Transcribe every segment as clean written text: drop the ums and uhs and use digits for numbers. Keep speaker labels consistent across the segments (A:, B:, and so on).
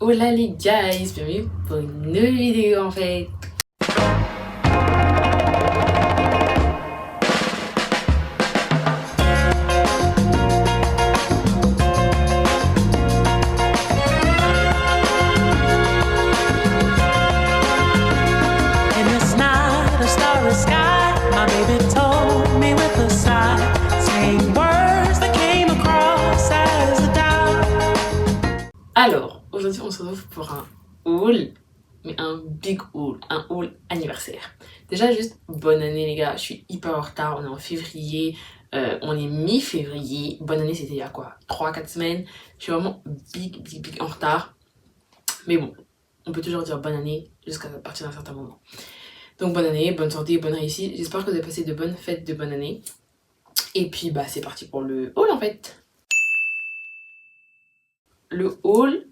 A: Hola les guys, bienvenue pour une nouvelle vidéo en fait. Alors, aujourd'hui on se retrouve pour un haul, mais un big haul, un haul anniversaire. Déjà juste bonne année les gars, je suis hyper en retard, on est en février, on est mi-février, bonne année c'était il y a quoi 3-4 semaines, je suis vraiment big en retard. Mais bon, on peut toujours dire bonne année jusqu'à partir d'un certain moment. Donc bonne année, bonne santé, bonne réussite, j'espère que vous avez passé de bonnes fêtes de bonne année. Et puis bah c'est parti pour le haul en fait. Le haul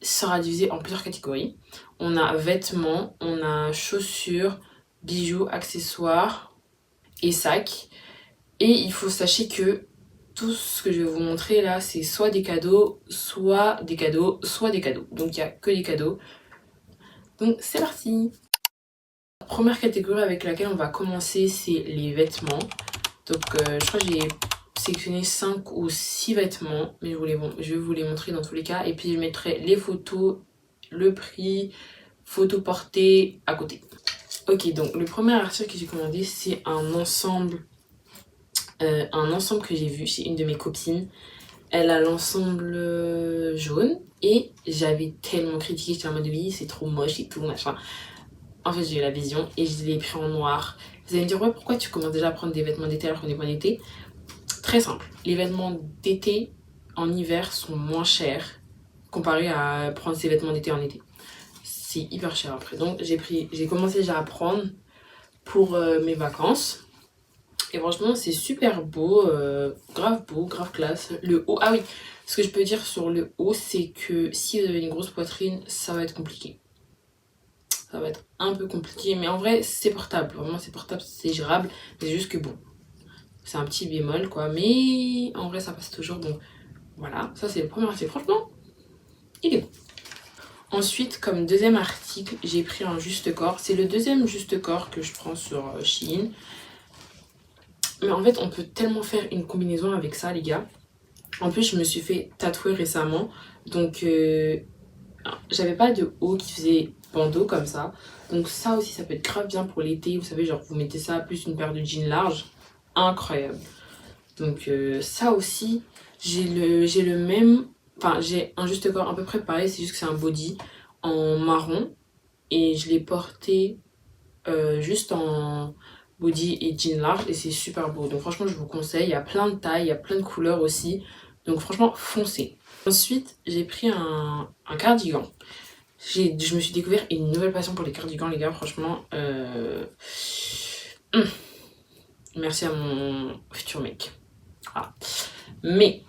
A: sera divisé en plusieurs catégories. On a vêtements, on a chaussures, bijoux, accessoires et sacs. Et il faut sachez que tout ce que je vais vous montrer là, c'est soit des cadeaux, soit des cadeaux, soit des cadeaux. Donc il n'y a que des cadeaux. Donc c'est parti. La première catégorie avec laquelle on va commencer, c'est les vêtements. Donc je crois que j'ai sélectionné 5 ou 6 vêtements, mais je vais vous les montrer dans tous les cas. Et puis je mettrai les photos, le prix, photos portées à côté. Ok, donc le premier article que j'ai commandé, c'est un ensemble que j'ai vu chez une de mes copines. Elle a l'ensemble jaune et j'avais tellement critiqué, j'étais en mode oui, c'est trop moche et tout, machin. En fait, j'ai eu la vision et je l'ai pris en noir. Vous allez me dire, ouais, pourquoi tu commences déjà à prendre des vêtements d'été alors qu'on est pas en été? Très simple. Les vêtements d'été en hiver sont moins chers comparé à prendre ses vêtements d'été en été. C'est hyper cher après. Donc j'ai commencé déjà à prendre pour mes vacances. Et franchement, c'est super beau, grave classe. Le haut, ah oui, ce que je peux dire sur le haut, c'est que si vous avez une grosse poitrine, ça va être compliqué. Ça va être un peu compliqué, mais en vrai, c'est portable. Vraiment, c'est portable, c'est gérable. Mais c'est juste que bon, c'est un petit bémol, quoi. Mais en vrai, ça passe toujours. Donc voilà, ça c'est le premier article. Franchement, il est bon. Ensuite, comme deuxième article, j'ai pris un juste corps. C'est le deuxième juste corps que je prends sur Shein. Mais en fait, on peut tellement faire une combinaison avec ça, les gars. En plus, je me suis fait tatouer récemment. Donc, j'avais pas de haut qui faisait bandeau comme ça. Donc ça aussi, ça peut être grave bien pour l'été. Vous savez, genre, vous mettez ça plus une paire de jeans larges. Incroyable. Donc ça aussi, j'ai le même... Enfin, j'ai un juste corps à peu près pareil. C'est juste que c'est un body en marron. Et je l'ai porté juste en body et jean large. Et c'est super beau. Donc franchement, je vous conseille. Il y a plein de tailles, il y a plein de couleurs aussi. Donc franchement, foncez. Ensuite, j'ai pris un cardigan. Je me suis découvert une nouvelle passion pour les cardigans, les gars. Franchement, merci à mon futur mec. Voilà. Mais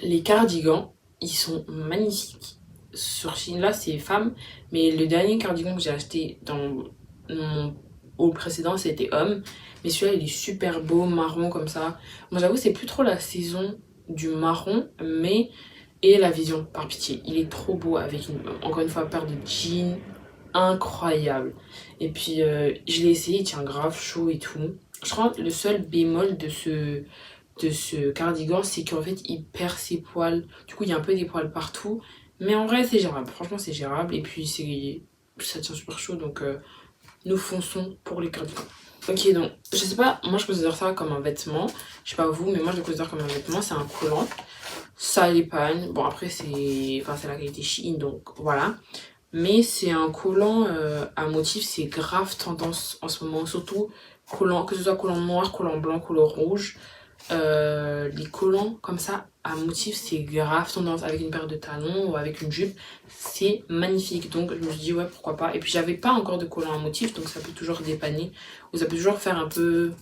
A: les cardigans, ils sont magnifiques. Sur Shein, là, c'est femme. Mais le dernier cardigan que j'ai acheté dans mon haul précédent, c'était homme. Mais celui-là, il est super beau, marron comme ça. Moi, j'avoue, c'est plus trop la saison du marron, mais... Et la vision, par pitié. Il est trop beau avec, encore une fois, paire de jeans incroyable. Et puis, je l'ai essayé, il tient grave chaud et tout. Je crois que le seul bémol de ce cardigan, c'est qu'en fait, il perd ses poils. Du coup, il y a un peu des poils partout. Mais en vrai, c'est gérable. Franchement, c'est gérable. Et puis, ça tient super chaud. Donc, nous fonçons pour les cardigans. Ok, donc, je sais pas, moi je considère ça comme un vêtement. Je sais pas vous, mais moi je le considère comme un vêtement. C'est un collant. Ça l'épargne. Bon, après, c'est la qualité Shein, donc voilà. Mais c'est un collant à motif, c'est grave tendance en ce moment. Surtout, collant, que ce soit collant noir, collant blanc, collant rouge. Les collants comme ça à motif, c'est grave tendance avec une paire de talons ou avec une jupe. C'est magnifique. Donc, je me suis dit, ouais, pourquoi pas. Et puis, j'avais pas encore de collant à motif, donc ça peut toujours dépanner. Ou ça peut toujours faire un peu,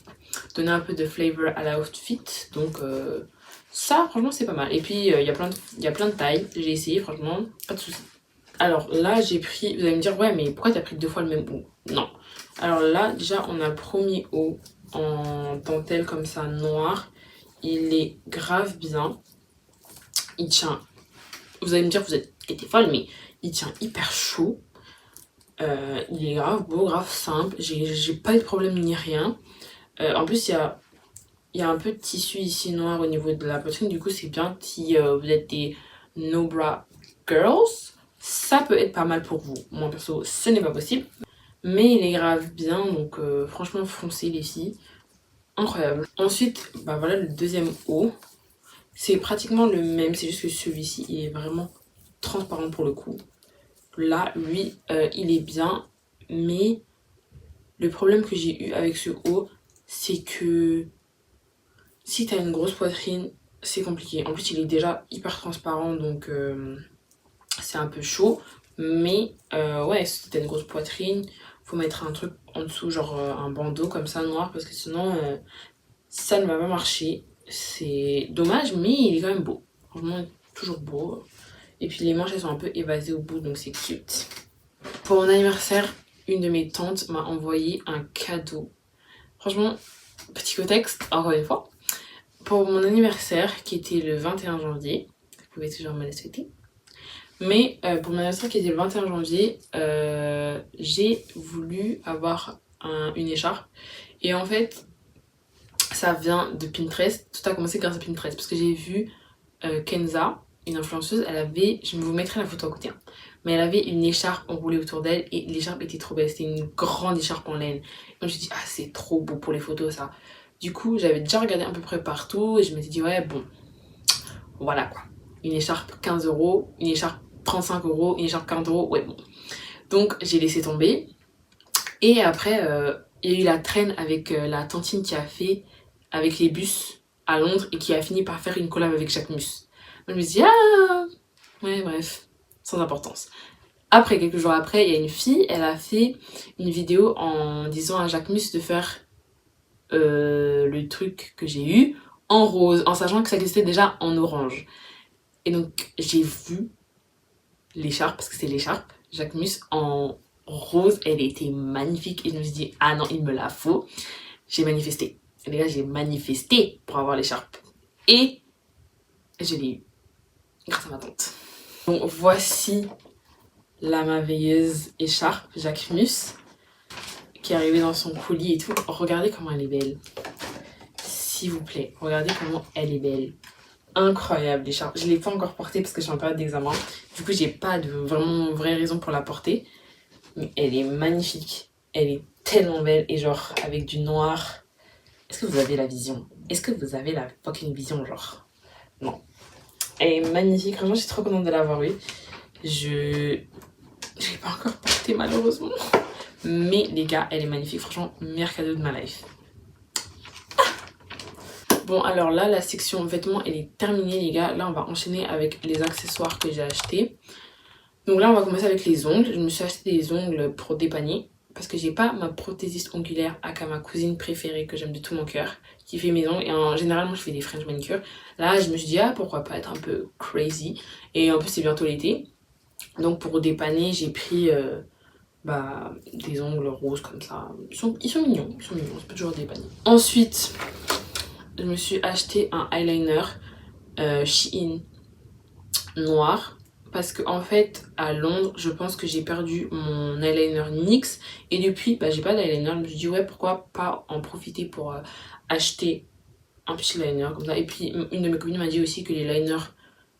A: donner un peu de flavor à la outfit. Donc, ça, franchement, c'est pas mal. Et puis, il y a plein de tailles. J'ai essayé, franchement, pas de soucis. Alors là, j'ai pris... Vous allez me dire, ouais, mais pourquoi t'as pris 2 fois le même haut? Non. Alors là, déjà, on a le premier haut en dentelle comme ça, noir. Il est grave bien. Il tient Vous allez me dire, vous êtes été folle, mais il tient hyper chaud. Il est grave beau, grave simple. J'ai pas eu de problème ni rien. En plus, il y a un peu de tissu ici noir au niveau de la poitrine. Du coup, c'est bien si vous êtes des no bra girls. Ça peut être pas mal pour vous. Moi, perso, ce n'est pas possible. Mais il est grave bien. Donc, franchement, foncez les filles. Incroyable. Ensuite, bah voilà le deuxième haut. C'est pratiquement le même. C'est juste que celui-ci, il est vraiment transparent pour le coup. Là, lui, il est bien. Mais le problème que j'ai eu avec ce haut, c'est que si t'as une grosse poitrine, c'est compliqué. En plus, il est déjà hyper transparent, donc c'est un peu chaud. Mais ouais, si t'as une grosse poitrine, faut mettre un truc en dessous, genre un bandeau comme ça, noir, parce que sinon, ça ne va pas marcher. C'est dommage, mais il est quand même beau. Franchement, toujours beau. Et puis les manches, elles sont un peu évasées au bout, donc c'est cute. Pour mon anniversaire, une de mes tantes m'a envoyé un cadeau. Franchement, petit contexte, encore une fois. Pour mon anniversaire, qui était le 21 janvier, vous pouvez toujours me le souhaiter. Mais pour mon anniversaire, qui était le 21 janvier, j'ai voulu avoir une écharpe. Et en fait, ça vient de Pinterest. Tout a commencé grâce à Pinterest. Parce que j'ai vu Kenza, une influenceuse, elle avait, je vous mettrai la photo à côté, hein, mais elle avait une écharpe enroulée autour d'elle et l'écharpe était trop belle. C'était une grande écharpe en laine. Et je me suis dit, ah, c'est trop beau pour les photos, ça. Du coup, j'avais déjà regardé à peu près partout et je m'étais dit, ouais, bon, voilà quoi. Une écharpe 15€, une écharpe 35€, une écharpe 40€, ouais, bon. Donc, j'ai laissé tomber. Et après, il y a eu la traîne avec la tantine qui a fait avec les bus à Londres et qui a fini par faire une collab avec Jacquemus. Donc, je me suis dit, ah, ouais, bref, sans importance. Après, quelques jours après, il y a une fille, elle a fait une vidéo en disant à Jacquemus de faire le truc que j'ai eu en rose, en sachant que ça existait déjà en orange. Et donc, j'ai vu l'écharpe, parce que c'est l'écharpe, Jacquemus en rose, elle était magnifique. Et je me suis dit, ah non, il me la faut. J'ai manifesté. Et les gars, j'ai manifesté pour avoir l'écharpe. Et je l'ai eu, grâce à ma tante. Donc, voici la merveilleuse écharpe Jacquemus qui est arrivée dans son colis et tout. Regardez comment elle est belle. S'il vous plaît, regardez comment elle est belle. Incroyable l'écharpe. Je ne l'ai pas encore portée parce que je suis en période d'examen. Du coup, j'ai pas de vraiment vraie raison pour la porter. Mais elle est magnifique. Elle est tellement belle. Et genre, avec du noir. Est-ce que vous avez la vision? Est-ce que vous avez la fucking vision, genre? Non. Elle est magnifique. Franchement, je suis trop contente de l'avoir eu. Je l'ai pas encore portée, malheureusement. Mais les gars, elle est magnifique. Franchement, meilleur cadeau de ma life. Bon, alors là, la section vêtements, elle est terminée, les gars. Là, on va enchaîner avec les accessoires que j'ai achetés. Donc là, on va commencer avec les ongles. Je me suis acheté des ongles pour dépanner. Parce que j'ai pas ma prothésiste ongulaire aka ma cousine préférée que j'aime de tout mon cœur, qui fait mes ongles. Et généralement, je fais des French manicure. Là, je me suis dit, ah, pourquoi pas être un peu crazy. Et en plus, c'est bientôt l'été. Donc pour dépanner, j'ai pris des ongles roses comme ça. Ils sont mignons, je peux toujours dépanner. Ensuite, je me suis acheté un eyeliner Shein noir. Parce que en fait, à Londres, je pense que j'ai perdu mon eyeliner NYX. Et depuis, j'ai pas d'eyeliner. Je me suis dit, ouais, pourquoi pas en profiter pour acheter un petit liner comme ça. Et puis, une de mes copines m'a dit aussi que les liners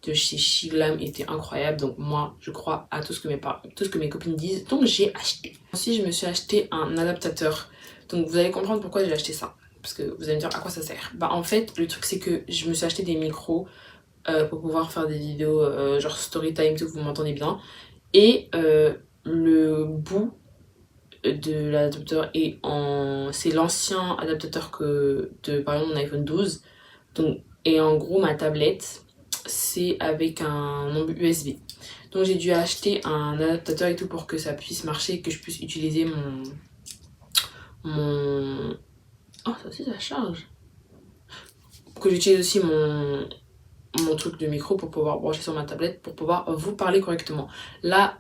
A: de chez Shiglam étaient incroyables. Donc moi, je crois à tout ce que mes copines disent. Donc j'ai acheté. Ensuite, je me suis acheté un adaptateur. Donc vous allez comprendre pourquoi j'ai acheté ça. Parce que vous allez me dire à quoi ça sert. En fait, le truc c'est que je me suis acheté des micros pour pouvoir faire des vidéos genre story time, tout, vous m'entendez bien. Et le bout de l'adaptateur c'est l'ancien adaptateur par exemple mon iPhone 12. Donc, et en gros ma tablette c'est avec un embout USB. Donc j'ai dû acheter un adaptateur et tout pour que ça puisse marcher et que je puisse utiliser mon... Oh, ça aussi ça charge. Que j'utilise aussi mon truc de micro pour pouvoir brancher sur ma tablette pour pouvoir vous parler correctement. Là,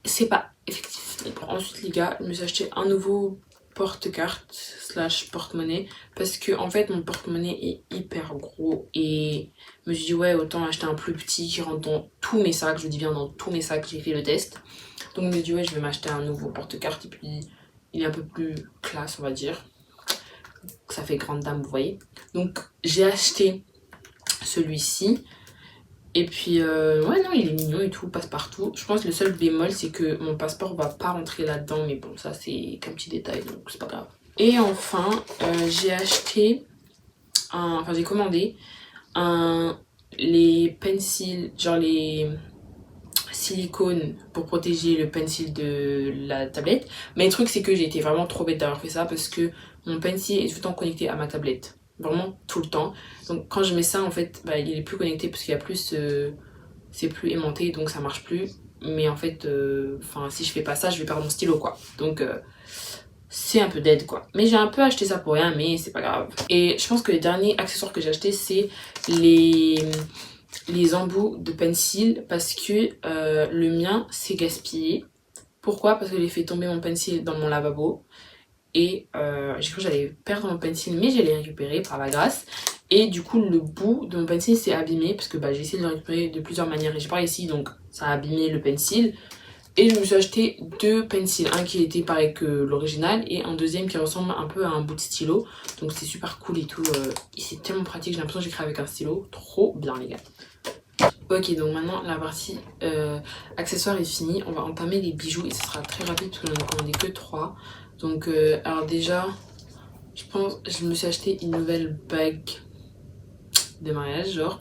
A: c'est pas effectif. Donc, ensuite les gars, je me suis acheté un nouveau porte-carte slash porte-monnaie parce que en fait mon porte-monnaie est hyper gros et je me suis dit ouais autant acheter un plus petit qui rentre dans tous mes sacs, je dis bien dans tous mes sacs, j'ai fait le test. Donc je me suis dit ouais je vais m'acheter un nouveau porte-carte et puis il est un peu plus classe on va dire. Ça fait grande dame vous voyez. Donc j'ai acheté celui-ci. Et puis, ouais, non, il est mignon et tout, passe-partout. Je pense que le seul bémol, c'est que mon passeport va pas rentrer là-dedans. Mais bon, ça, c'est qu'un petit détail, donc c'est pas grave. Et enfin, j'ai acheté, enfin, j'ai commandé les pencils, genre les silicones pour protéger le pencil de la tablette. Mais le truc, c'est que j'ai été vraiment trop bête d'avoir fait ça parce que mon pencil est tout le temps connecté à ma tablette. Vraiment tout le temps. Donc quand je mets ça en fait bah, il est plus connecté parce qu'il y a plus c'est plus aimanté donc ça marche plus. Mais en fait si je fais pas ça je vais perdre mon stylo quoi. Donc c'est un peu dead quoi. Mais j'ai un peu acheté ça pour rien mais c'est pas grave. Et je pense que les derniers accessoires que j'ai acheté c'est les embouts de pencil parce que le mien s'est gaspillé. Pourquoi? Parce que j'ai fait tomber mon pencil dans mon lavabo. Et j'ai cru que j'allais perdre mon pencil mais je l'ai récupéré par la grâce et du coup le bout de mon pencil s'est abîmé parce que j'ai essayé de le récupérer de plusieurs manières et j'ai pas réussi donc ça a abîmé le pencil et je me suis acheté deux pencils, un qui était pareil que l'original et un deuxième qui ressemble un peu à un bout de stylo donc c'est super cool et tout et c'est tellement pratique, j'ai l'impression que j'écris avec un stylo, trop bien les gars. Ok donc maintenant la partie accessoires est finie, on va entamer les bijoux et ce sera très rapide parce que j'en ai commandé que 3. Donc alors déjà je me suis acheté une nouvelle bague de mariage genre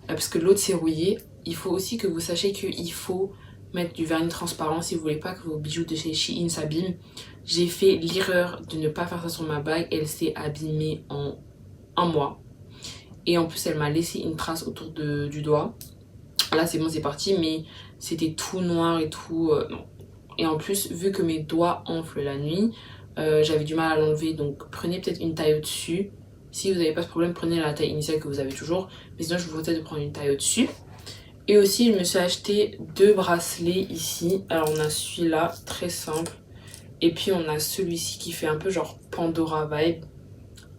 A: parce que l'autre s'est rouillé. Il faut aussi que vous sachiez qu'il faut mettre du vernis transparent si vous voulez pas que vos bijoux de chez Shein s'abîment. J'ai fait l'erreur de ne pas faire ça sur ma bague, elle s'est abîmée en un mois et en plus elle m'a laissé une trace autour du doigt. Là c'est bon c'est parti mais c'était tout noir et tout non. Et en plus, vu que mes doigts enflent la nuit, j'avais du mal à l'enlever. Donc prenez peut-être une taille au-dessus. Si vous n'avez pas ce problème, prenez la taille initiale que vous avez toujours. Mais sinon, je vous conseille de prendre une taille au-dessus. Et aussi, je me suis acheté deux bracelets ici. Alors on a celui-là, très simple. Et puis on a celui-ci qui fait un peu genre Pandora vibe.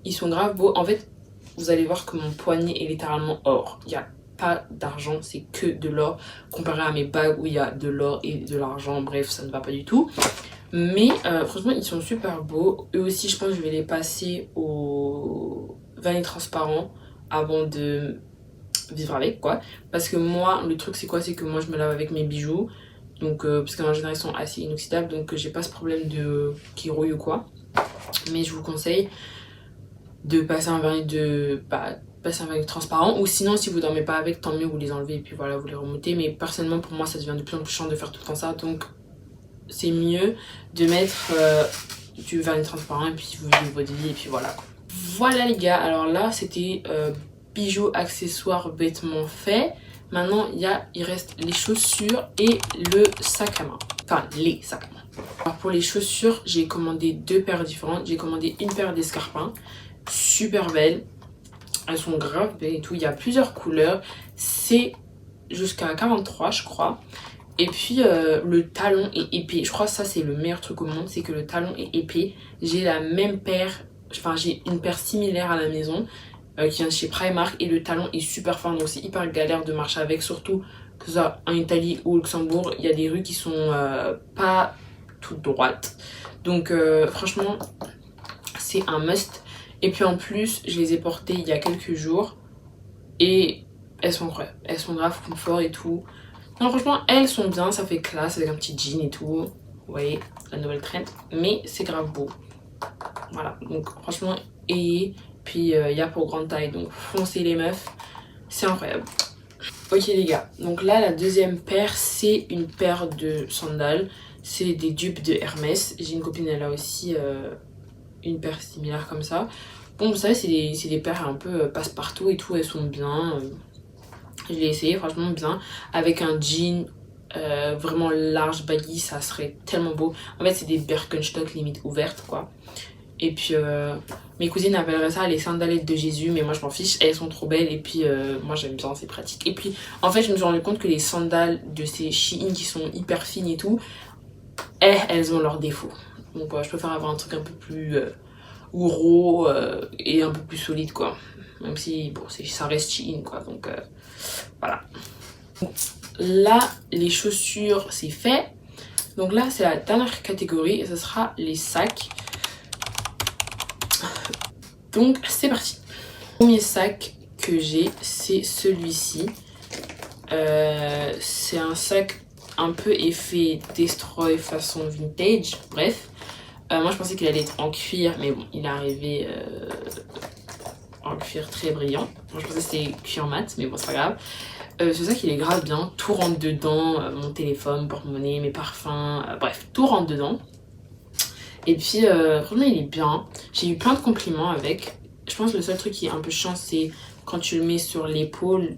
A: Ils sont grave beaux. En fait, vous allez voir que mon poignet est littéralement or. Il y a pas d'argent, c'est que de l'or comparé à mes bagues où il y a de l'or et de l'argent, bref ça ne va pas du tout mais franchement ils sont super beaux. Eux aussi je pense que je vais les passer au vernis transparent avant de vivre avec quoi parce que moi le truc c'est quoi, c'est que moi je me lave avec mes bijoux donc parce qu'en général ils sont assez inoxydables donc j'ai pas ce problème de qui rouille ou quoi mais je vous conseille de passer un vernis passer un vernis transparent ou sinon si vous dormez pas avec tant mieux vous les enlevez et puis voilà vous les remontez mais personnellement pour moi ça devient de plus en plus chiant de faire tout le temps ça donc c'est mieux de mettre du vernis transparent et puis vous vivez votre vie et puis voilà quoi. Voilà les gars, alors là c'était bijoux, accessoires, vêtements faits. Maintenant il reste les chaussures et le sac à main, enfin les sacs à main. Alors pour les chaussures j'ai commandé deux paires différentes. J'ai commandé une paire d'escarpins super belles, elles sont grave belles et tout, il y a plusieurs couleurs, c'est jusqu'à 43 je crois. Et puis le talon est épais, je crois que ça c'est le meilleur truc au monde, c'est que le talon est épais. J'ai la même paire, enfin j'ai une paire similaire à la maison qui vient de chez Primark et le talon est super fin donc c'est hyper galère de marcher avec, surtout que ça en Italie ou au Luxembourg il y a des rues qui sont pas toutes droites donc franchement c'est un must. Et puis en plus je les ai portées il y a quelques jours et elles sont incroyables, elles sont grave confort et tout. Non franchement elles sont bien, ça fait classe avec un petit jean et tout, vous voyez la nouvelle trend, mais c'est grave beau. Voilà donc franchement ayez, puis il y a pour grande taille donc foncez les meufs, c'est incroyable. Ok les gars, donc là la deuxième paire c'est une paire de sandales, c'est des dupes de Hermès. J'ai une copine elle a aussi une paire similaire comme ça. Bon vous savez c'est des paires un peu passe-partout et tout, elles sont bien. Je l'ai essayé franchement bien avec un jean vraiment large baggy, ça serait tellement beau. En fait c'est des Birkenstock limite ouvertes quoi. Et puis mes cousines appelleraient ça les sandalettes de Jésus mais moi je m'en fiche, elles sont trop belles et puis moi j'aime bien, c'est pratique. Et puis en fait je me suis rendu compte que les sandales de ces Shein qui sont hyper fines et tout, elles ont leurs défauts. Donc je préfère avoir un truc un peu plus gros et un peu plus solide quoi. Même si bon, ça reste Shein quoi, donc voilà. Là, les chaussures, c'est fait. Donc là, c'est la dernière catégorie et ce sera les sacs. Donc c'est parti. Le premier sac que j'ai, c'est celui-ci. C'est un sac un peu effet destroy façon vintage, bref. Moi je pensais qu'il allait être en cuir, mais bon, il est arrivé en cuir très brillant. Moi je pensais que c'était cuir mat, mais bon c'est pas grave. Ce sac il est grave bien, tout rentre dedans, mon téléphone, porte-monnaie, mes parfums, bref, tout rentre dedans. Et puis franchement il est bien, j'ai eu plein de compliments avec. Je pense que le seul truc qui est un peu chiant c'est quand tu le mets sur l'épaule,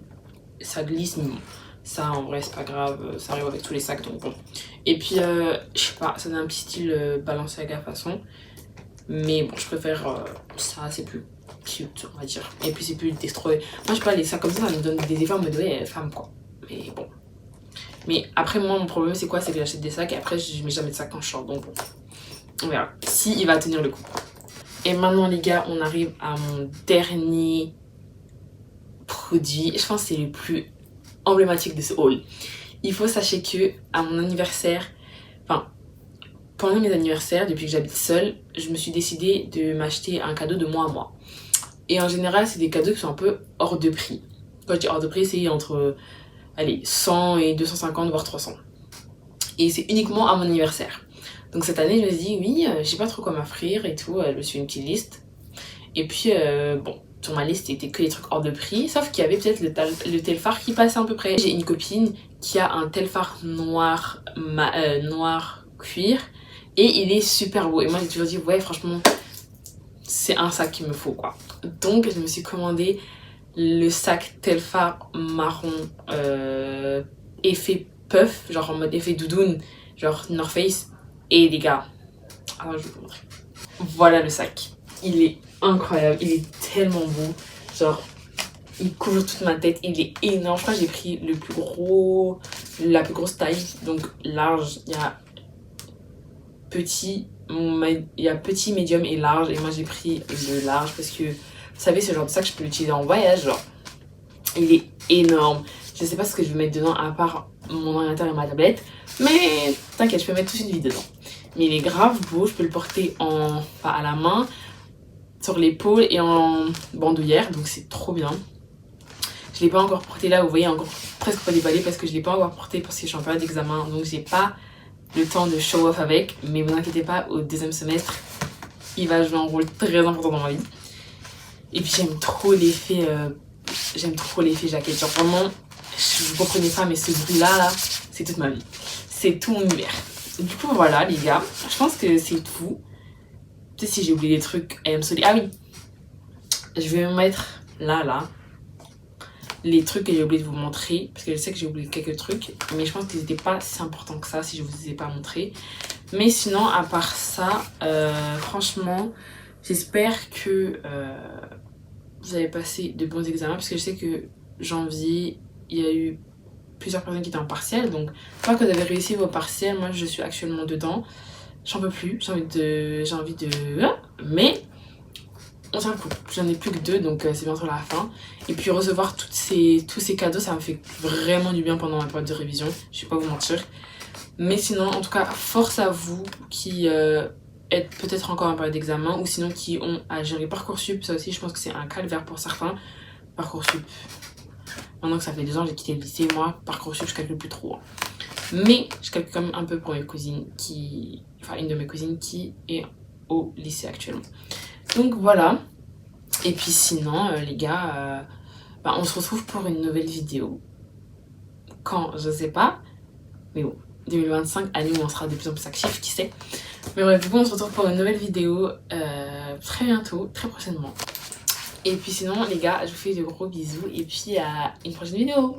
A: ça glisse, mais bon, ça en vrai c'est pas grave, ça arrive avec tous les sacs donc bon. Et puis je sais pas, ça donne un petit style Balenciaga façon, mais bon je préfère ça, c'est plus cute on va dire, et puis c'est plus destroy. Moi je sais pas, les sacs comme ça me donne des effets en mode ouais femme quoi, mais bon. Mais après moi mon problème c'est quoi, c'est que j'achète des sacs et après je mets jamais de sacs quand je sors, donc bon on verra si il va tenir le coup. Et maintenant les gars, on arrive à mon dernier produit, je pense que c'est le plus emblématique de ce haul. Il faut sachez que à mon anniversaire, enfin pendant mes anniversaires, depuis que j'habite seule, je me suis décidée de m'acheter un cadeau de mois à mois. Et en général, c'est des cadeaux qui sont un peu hors de prix. Quand je dis hors de prix, c'est entre allez, 100 et 250 voire 300. Et c'est uniquement à mon anniversaire. Donc cette année, je me suis dit oui, je sais pas trop quoi m'offrir et tout, je me suis fait une petite liste. Et puis bon, sur ma liste, il était que les trucs hors de prix, sauf qu'il y avait peut-être le Telfar qui passait à peu près. J'ai une copine qui a un Telfar noir, noir cuir, et il est super beau. Et moi, j'ai toujours dit, ouais, franchement, c'est un sac qu'il me faut, quoi. Donc, je me suis commandé le sac Telfar marron effet puff, genre en mode effet doudoune, genre North Face. Et les gars, alors je vais vous montrer. Voilà le sac. Il est incroyable, il est tellement beau. Genre, il couvre toute ma tête, il est énorme. Je crois que j'ai pris la plus grosse taille, donc large. Il y a petit, médium et large. Et moi j'ai pris le large parce que, vous savez, ce genre de sac, je peux l'utiliser en voyage. Genre, il est énorme. Je sais pas ce que je vais mettre dedans à part mon ordinateur et ma tablette. Mais t'inquiète, je peux mettre toute une vie dedans. Mais il est grave beau, je peux le porter à la main, sur l'épaule et en bandoulière, donc c'est trop bien. Je l'ai pas encore porté là, vous voyez, encore presque pas déballé parce que je l'ai pas encore porté parce que je suis en période d'examen, donc j'ai pas le temps de show off avec. Mais vous inquiétez pas, au deuxième semestre, il va jouer un rôle très important dans ma vie. Et puis j'aime trop l'effet jaquette, genre vraiment, vous comprenez pas, mais ce bruit là, c'est toute ma vie, c'est tout mon univers. Du coup voilà les gars, je pense que c'est tout. Peut-être si j'ai oublié des trucs, ah oui, je vais me mettre là les trucs que j'ai oublié de vous montrer, parce que je sais que j'ai oublié quelques trucs, mais je pense qu'ils n'étaient pas si importants que ça si je vous les ai pas montrés. Mais sinon à part ça, franchement j'espère que vous avez passé de bons examens, parce que je sais que janvier il y a eu plusieurs personnes qui étaient en partiel, donc pas que vous avez réussi vos partiels. Moi je suis actuellement dedans, j'en peux plus, j'ai envie de mais on tient le coup, j'en ai plus que 2, donc c'est bientôt la fin. Et puis recevoir tous ces cadeaux, ça me fait vraiment du bien pendant ma période de révision, je vais pas vous mentir. Mais sinon en tout cas, force à vous qui êtes peut-être encore en période d'examen, ou sinon qui ont à gérer Parcoursup. Ça aussi je pense que c'est un calvaire pour certains. Parcoursup, maintenant que ça fait 2 ans que j'ai quitté le lycée, moi Parcoursup je calcule plus trop, hein. Mais je calcule quand même un peu pour mes cousines une de mes cousines qui est au lycée actuellement. Donc voilà. Et puis sinon les gars, on se retrouve pour une nouvelle vidéo. Quand, je sais pas, mais bon, 2025, année où on sera de plus en plus actifs, qui sait. Mais bref, du coup on se retrouve pour une nouvelle vidéo très bientôt, très prochainement. Et puis sinon les gars, je vous fais de gros bisous et puis à une prochaine vidéo.